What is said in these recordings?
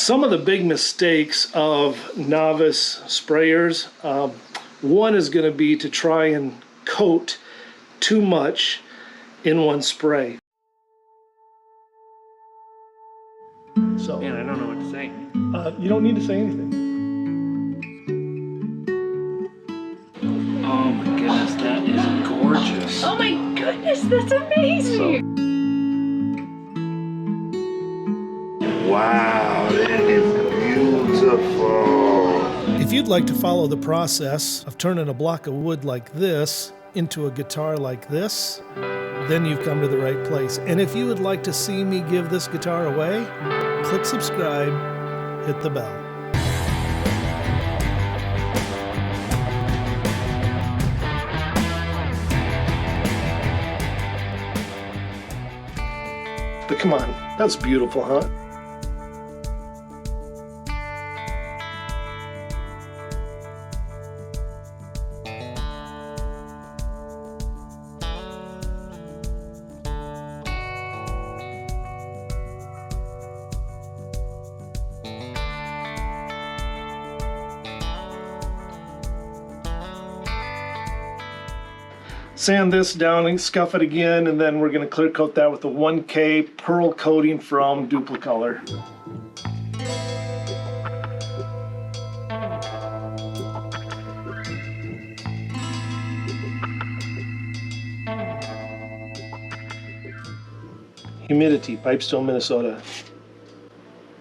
Some of the big mistakes of novice sprayers, one is going to be to try and coat too much in one spray. So, man, I don't know what to say. You don't need to say anything. Oh my goodness, that is gorgeous. Oh my goodness, that's amazing! Wow, that is beautiful. If you'd like to follow the process of turning a block of wood like this into a guitar like this, then you've come to the right place. And if you would like to see me give this guitar away, click subscribe, hit the bell. But come on, that's beautiful, huh? Sand this down and scuff it again, and then we're going to clear coat that with the 1K pearl coating from dupli-color. Humidity, Pipestone, Minnesota.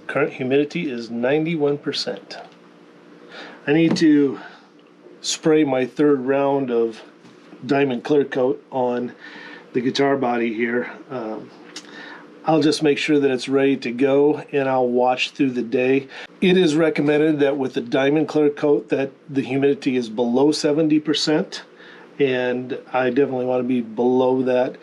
Current humidity is 91%. I need to spray my third round of diamond clear coat on the guitar body here. I'll just make sure that it's ready to go, and I'll watch through the day. It is recommended that with the diamond clear coat that the humidity is below 70%, and I definitely want to be below that.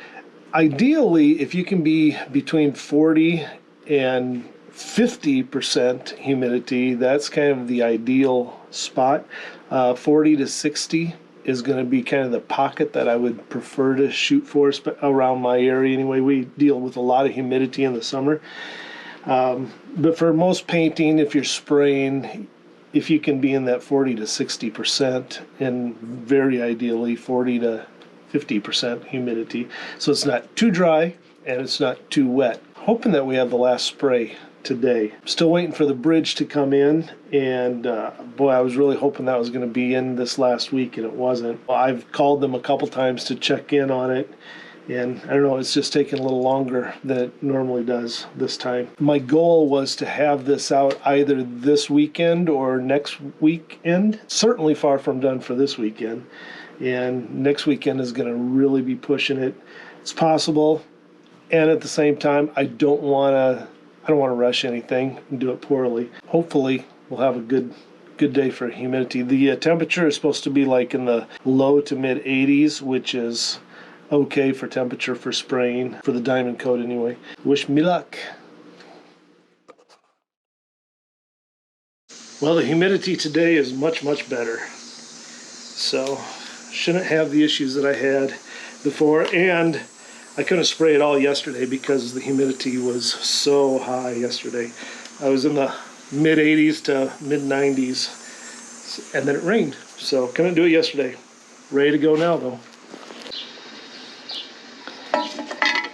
Ideally, if you can be between 40 and 50% humidity, that's kind of the ideal spot. 40 to 60 is going to be kind of the pocket that I would prefer to shoot for around my area anyway. We deal with a lot of humidity in the summer. But for most painting, if you're spraying, if you can be in that 40 to 60%, and very ideally 40 to 50% humidity, so it's not too dry and it's not too wet. Hoping that we have the last spray today. Still waiting for the bridge to come in, and boy, I was really hoping that was going to be in this last week, and it wasn't. I've called them a couple times to check in on it, and I don't know, it's just taking a little longer than it normally does this time. My goal was to have this out either this weekend or next weekend. Certainly far from done for this weekend, and next weekend is going to really be pushing it. It's possible, and at the same time, I don't want to rush anything and do it poorly. Hopefully, we'll have a good day for humidity. The temperature is supposed to be like in the low to mid 80s, which is okay for temperature for spraying, for the diamond coat anyway. Wish me luck. Well, the humidity today is much, much better. So, shouldn't have the issues that I had before, and I couldn't spray it all yesterday because the humidity was so high yesterday. I was in the mid 80s to mid 90s, and then it rained, so couldn't do it yesterday. Ready to go now though.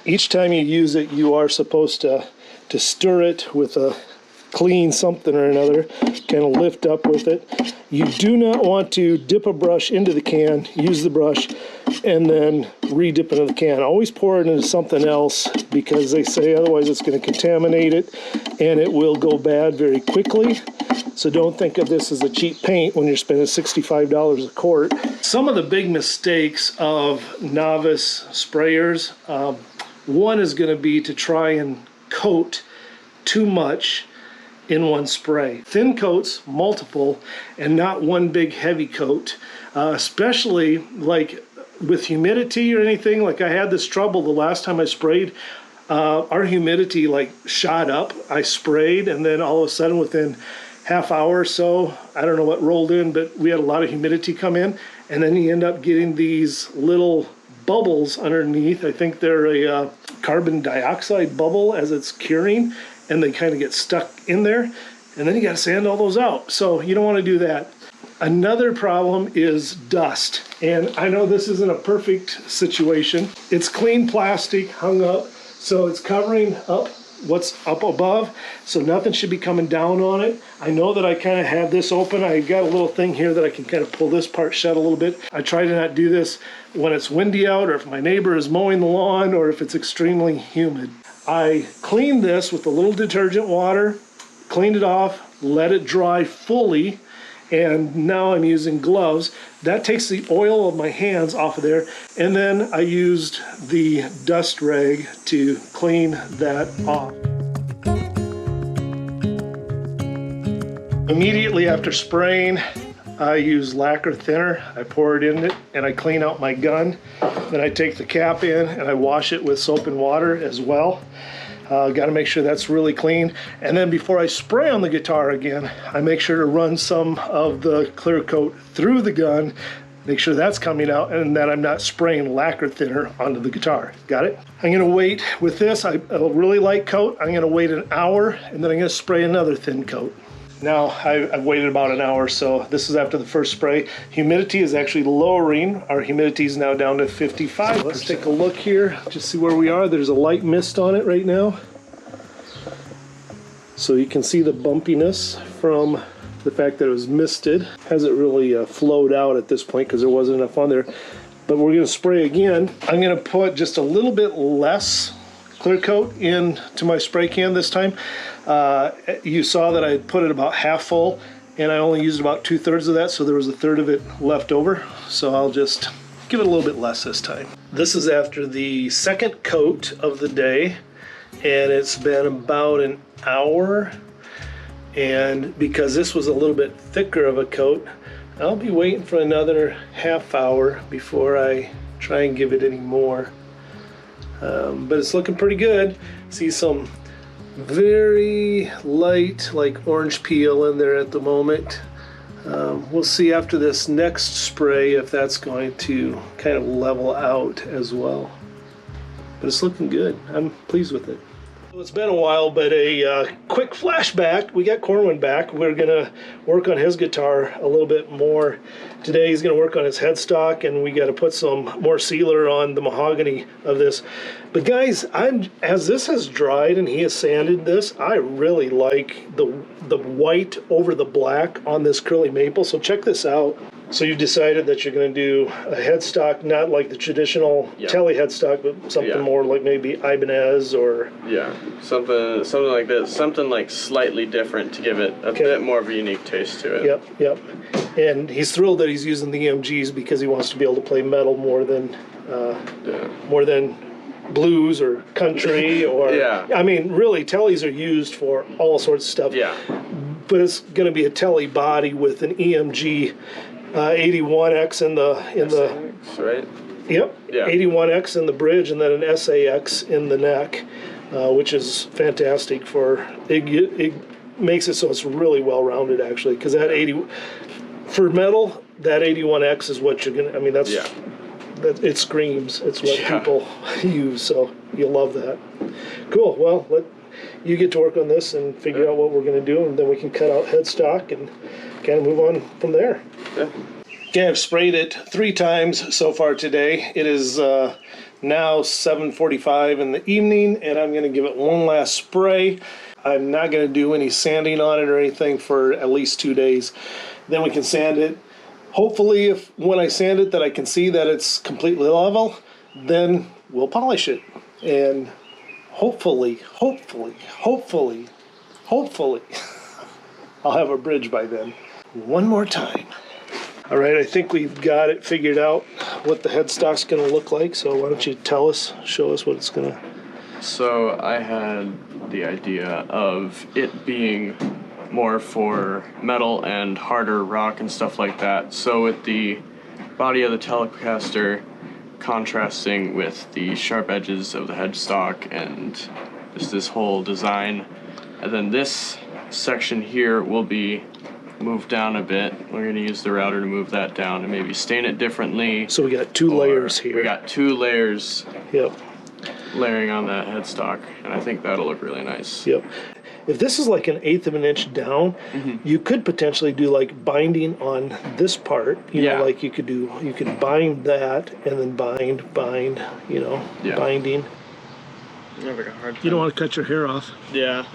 Each time you use it, you are supposed to stir it with a clean something or another, kind of lift up with it. You do not want to dip a brush into the can, use the brush, and then re-dip into the can. Always pour it into something else, because they say otherwise it's going to contaminate it and it will go bad very quickly. So don't think of this as a cheap paint when you're spending $65 a quart. Some of the big mistakes of novice sprayers, one is going to be to try and coat too much in one spray. Thin coats, multiple, and not one big heavy coat, especially like with humidity or anything. Like I had this trouble the last time I sprayed. Our humidity like shot up. I sprayed, and then all of a sudden within half hour or so, I don't know what rolled in, but we had a lot of humidity come in, and then you end up getting these little bubbles underneath. I think they're a carbon dioxide bubble as it's curing, and they kind of get stuck in there, and then you got to sand all those out. So you don't want to do that. Another problem is dust. And I know this isn't a perfect situation. It's clean plastic hung up, so it's covering up what's up above, so nothing should be coming down on it. I know that I kind of have this open. I got a little thing here that I can kind of pull this part shut a little bit. I try to not do this when it's windy out, or if my neighbor is mowing the lawn, or if it's extremely humid. I cleaned this with a little detergent water, cleaned it off, let it dry fully, and now I'm using gloves. That takes the oil of my hands off of there, and then I used the dust rag to clean that off. Immediately after spraying, I use lacquer thinner. I pour it in it and I clean out my gun. Then I take the cap in and I wash it with soap and water as well. Got to make sure that's really clean. And then before I spray on the guitar again, I make sure to run some of the clear coat through the gun, make sure that's coming out, and that I'm not spraying lacquer thinner onto the guitar. Got it? I'm going to wait with this. A really light coat. I'm going to wait an hour, and then I'm going to spray another thin coat. Now I've waited about an hour, so this is after the first spray. Humidity is actually lowering. Our humidity is now down to 55%. Let's take a look here, just see where we are. There's a light mist on it right now. So you can see the bumpiness from the fact that it was misted. Hasn't really flowed out at this point because there wasn't enough on there. But we're going to spray again. I'm going to put just a little bit less clear coat into my spray can this time. You saw that I put it about half full, and I only used about 2/3 of that, so there was a third of it left over. So I'll just give it a little bit less this time. This is after the second coat of the day, and it's been about an hour. And because this was a little bit thicker of a coat, I'll be waiting for another half hour before I try and give it any more. But it's looking pretty good. See some very light, like orange peel in there at the moment. We'll see after this next spray if that's going to kind of level out as well. But it's looking good. I'm pleased with it. It's been a while, but a quick flashback. We got Corwin back. We're gonna work on his guitar a little bit more today. He's gonna work on his headstock, and we got to put some more sealer on the mahogany of this. But guys, as this has dried and he has sanded this, I really like the white over the black on this curly maple. So check this out. So you decided that you're going to do a headstock, not like the traditional Tele headstock, but something more like maybe Ibanez or... Yeah, something like this. Something like slightly different to give it a bit more of a unique taste to it. Yep. And he's thrilled that he's using the EMGs because he wants to be able to play metal more than blues or country or... I mean, really, Teles are used for all sorts of stuff. Yeah. But it's going to be a Tele body with an EMG 81X in the SAX, right? Yep. Yeah. 81X in the bridge, and then an SAX in the neck, which is fantastic for it makes it so it's really well rounded actually, because that 80 for metal, that 81X is what you're gonna. I mean, that's that it screams. It's what people use, so you'll love that. Cool. Well, you get to work on this and figure out what we're gonna do, and then we can cut out headstock and kind of move on from there. Okay, I've sprayed it 3 times so far today. It is now 7:45 in the evening, and I'm going to give it one last spray. I'm not going to do any sanding on it or anything for at least 2 days. Then we can sand it. Hopefully, when I sand it, that I can see that it's completely level, then we'll polish it. And hopefully, I'll have a bridge by then. One more time. All right, I think we've got it figured out what the headstock's going to look like. So why don't you show us what it's going to... So I had the idea of it being more for metal and harder rock and stuff like that. So with the body of the Telecaster contrasting with the sharp edges of the headstock and just this whole design. And then this section here will be moved down a bit. We're going to use the router to move that down and maybe stain it differently. So we got 2 layers here. We got 2 layers layering on that headstock, and I think that'll look really nice. Yep. if this is like 1/8 of an inch down, you could potentially do like binding on this part. You know, like you could bind that and then bind, you know, binding. I have like a hard time. You don't want to cut your hair off. Yeah.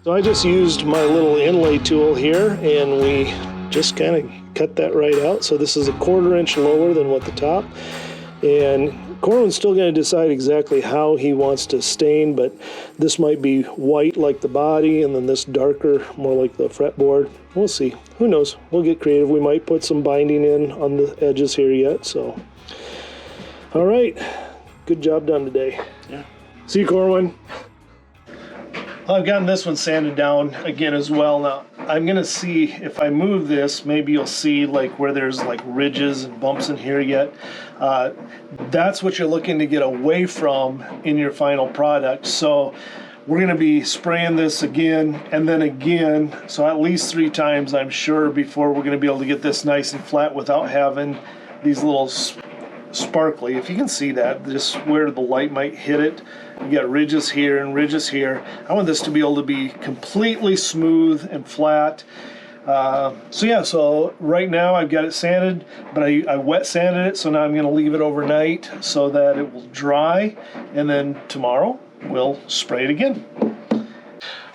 So I just used my little inlay tool here and we just kind of cut that right out. So this is 1/4 inch lower than what the top. And Corwin's still going to decide exactly how he wants to stain, but this might be white like the body and then this darker, more like the fretboard. We'll see. Who knows? We'll get creative. We might put some binding in on the edges here yet. So, all right. Good job done today. Yeah. See you, Corwin. I've gotten this one sanded down again as well. Now I'm gonna see if I move this, maybe you'll see like where there's like ridges and bumps in here yet. That's what you're looking to get away from in your final product. So we're gonna be spraying this again and then again. So at least 3 times, I'm sure, before we're gonna be able to get this nice and flat without having these little sparkly, if you can see that, just where the light might hit it. You got ridges here and ridges here. I want this to be able to be completely smooth and flat. So right now I've got it sanded, but I wet sanded it, so now I'm going to leave it overnight so that it will dry, and then tomorrow we'll spray it again.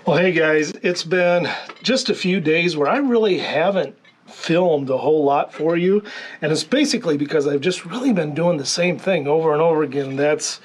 Well, hey guys, it's been just a few days where I really haven't filmed a whole lot for you, and it's basically because I've just really been doing the same thing over and over again. That's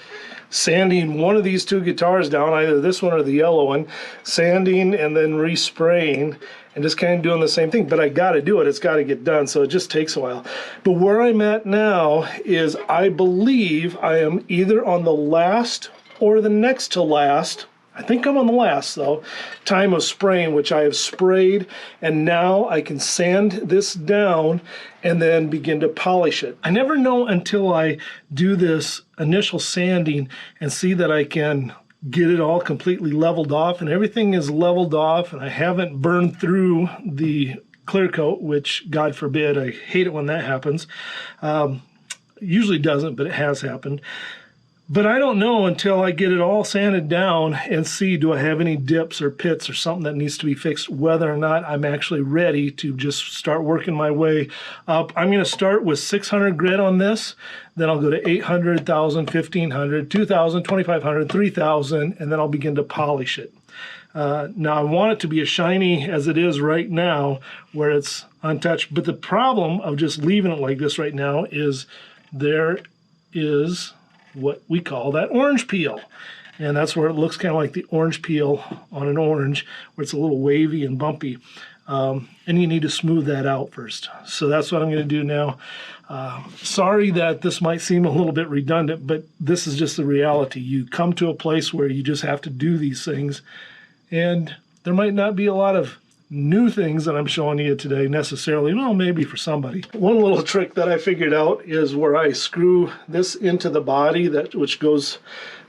sanding one of these 2 guitars down, either this one or the yellow one, sanding and then respraying, and just kind of doing the same thing. But I got to do it. It's got to get done, so it just takes a while. But where I'm at now is I believe I am either on the last or the next to last, I think I'm on the last though, time of spraying, which I have sprayed, and now I can sand this down and then begin to polish it. I never know until I do this initial sanding and see that I can get it all completely leveled off, and everything is leveled off and I haven't burned through the clear coat, which God forbid, I hate it when that happens. Usually doesn't, but it has happened. But I don't know until I get it all sanded down and see, do I have any dips or pits or something that needs to be fixed, whether or not I'm actually ready to just start working my way up. I'm going to start with 600 grit on this, then I'll go to 800, 1,000, 1,500, 2,000, 2,500, 3,000, and then I'll begin to polish it. Now I want it to be as shiny as it is right now, where it's untouched. But the problem of just leaving it like this right now is there is what we call that orange peel. And that's where it looks kind of like the orange peel on an orange, where it's a little wavy and bumpy. And you need to smooth that out first. So that's what I'm going to do now. Sorry that this might seem a little bit redundant, but this is just the reality. You come to a place where you just have to do these things, and there might not be a lot of new things that I'm showing you today necessarily. Well, maybe for somebody. One little trick that I figured out is where I screw this into the body, which goes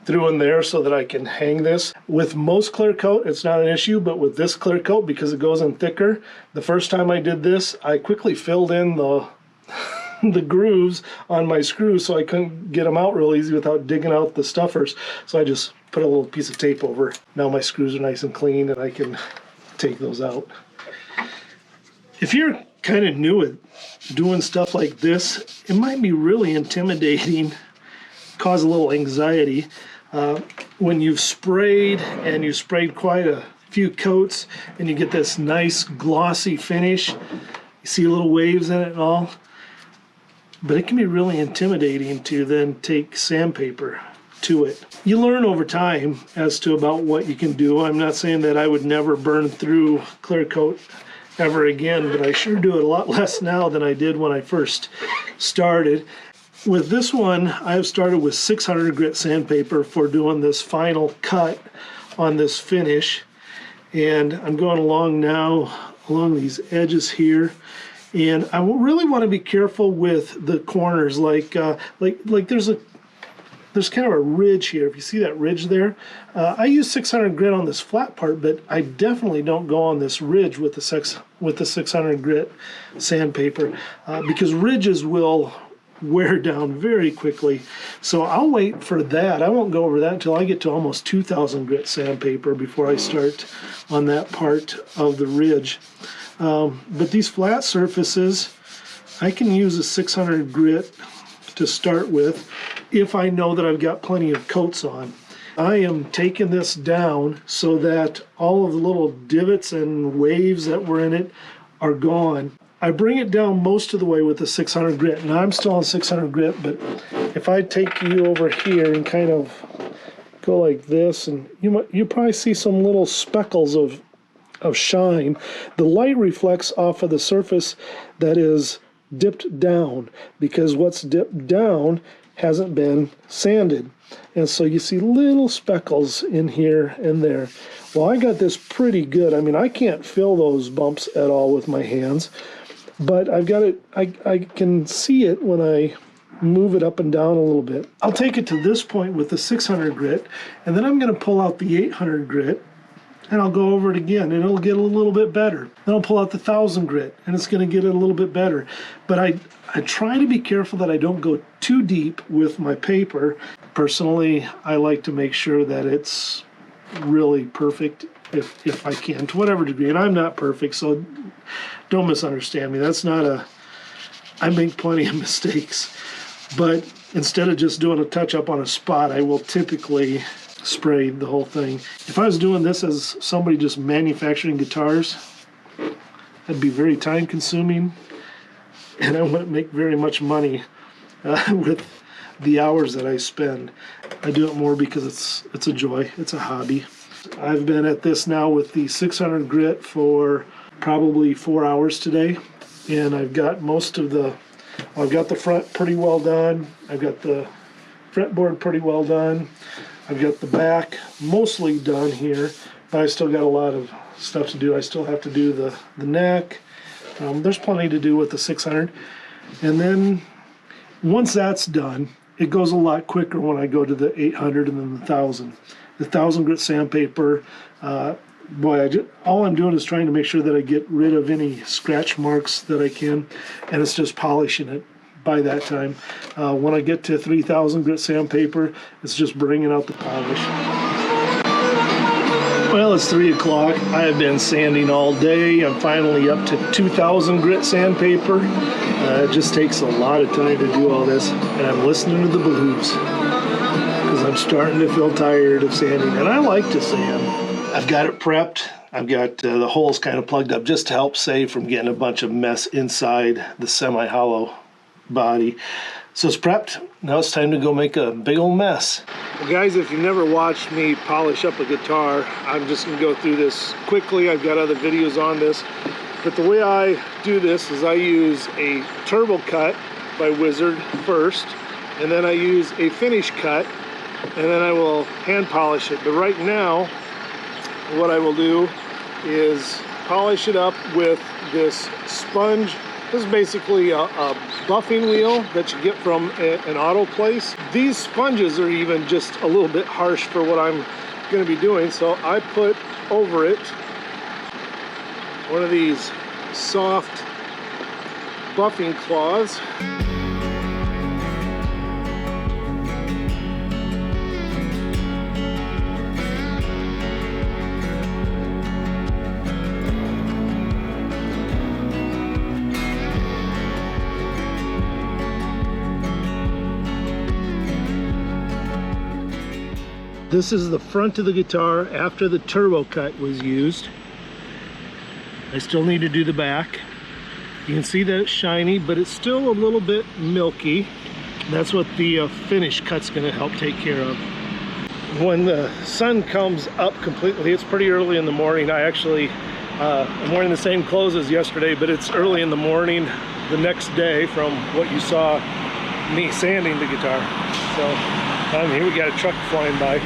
through in there so that I can hang this. With most clear coat, it's not an issue, but with this clear coat, because it goes in thicker, the first time I did this, I quickly filled in the grooves on my screws, so I couldn't get them out real easy without digging out the stuffers. So I just put a little piece of tape over. Now my screws are nice and clean and I can take those out. If you're kind of new at doing stuff like this, it might be really intimidating, cause a little anxiety. When you've sprayed and you've sprayed quite a few coats and you get this nice glossy finish, you see little waves in it and all, but it can be really intimidating to then take sandpaper to it. You learn over time as to about what you can do. I'm not saying that I would never burn through clear coat ever again, but I sure do it a lot less now than I did when I first started. With this one, I've started with 600 grit sandpaper for doing this final cut on this finish. And I'm going along now along these edges here. And I really want to be careful with the corners, like there's kind of a ridge here. If you see that ridge there, I use 600 grit on this flat part, but I definitely don't go on this ridge with the 600 grit sandpaper because ridges will wear down very quickly. So I'll wait for that. I won't go over that until I get to almost 2000 grit sandpaper before I start on that part of the ridge. But these flat surfaces, I can use a 600 grit to start with if I know that I've got plenty of coats on. I am taking this down so that all of the little divots and waves that were in it are gone. I bring it down most of the way with the 600 grit, and I'm still on 600 grit, but if I take you over here and kind of go like this, and you probably see some little speckles of shine. The light reflects off of the surface that is dipped down, because what's dipped down hasn't been sanded, and so you see little speckles in here and there. Well, I got this pretty good. I mean, I can't fill those bumps at all with my hands, but I've got it. I can see it when I move it up and down a little bit. I'll take it to this point with the 600 grit, and then I'm going to pull out the 800 grit, and I'll go over it again, and it'll get a little bit better. Then I'll pull out the 1000 grit, and it's going to get it a little bit better. But I try to be careful that I don't go too deep with my paper. Personally, I like to make sure that it's really perfect if I can, to whatever degree. And I'm not perfect, so don't misunderstand me. That's not I make plenty of mistakes. But instead of just doing a touch-up on a spot, I will typically spray the whole thing. If I was doing this as somebody just manufacturing guitars, that'd be very time-consuming, and I wouldn't make very much money with the hours that I spend. I do it more because it's a joy, it's a hobby. I've been at this now with the 600 grit for probably 4 hours today, and I've got I've got the front pretty well done. I've got the fretboard pretty well done. I've got the back mostly done here, but I still got a lot of stuff to do. I still have to do the neck. There's plenty to do with the 600. And then once that's done, it goes a lot quicker when I go to the 800 and then the 1000. The 1000 grit sandpaper, all I'm doing is trying to make sure that I get rid of any scratch marks that I can, and it's just polishing it by that time. When I get to 3000 grit sandpaper, it's just bringing out the polish. Well, it's 3 o'clock. I have been sanding all day. I'm finally up to 2000 grit sandpaper. It just takes a lot of time to do all this, and I'm listening to the blues because I'm starting to feel tired of sanding, and I like to sand. I've got it prepped. I've got the holes kind of plugged up just to help save from getting a bunch of mess inside the semi-hollow body. So it's prepped. Now it's time to go make a big old mess. Well, guys, if you've never watched me polish up a guitar, I'm just going to go through this quickly. I've got other videos on this. But the way I do this is I use a turbo cut by Wizard first, and then I use a finish cut, and then I will hand polish it. But right now, what I will do is polish it up with this sponge. This is basically a buffing wheel that you get from an auto place. These sponges are even just a little bit harsh for what I'm going to be doing, so I put over it one of these soft buffing cloths. This is the front of the guitar after the turbo cut was used. I still need to do the back. You can see that it's shiny, but it's still a little bit milky. That's what the finish cut's gonna help take care of. When the sun comes up completely, it's pretty early in the morning. I actually, I'm wearing the same clothes as yesterday, but it's early in the morning the next day from what you saw me sanding the guitar. So I'm here, we got a truck flying by.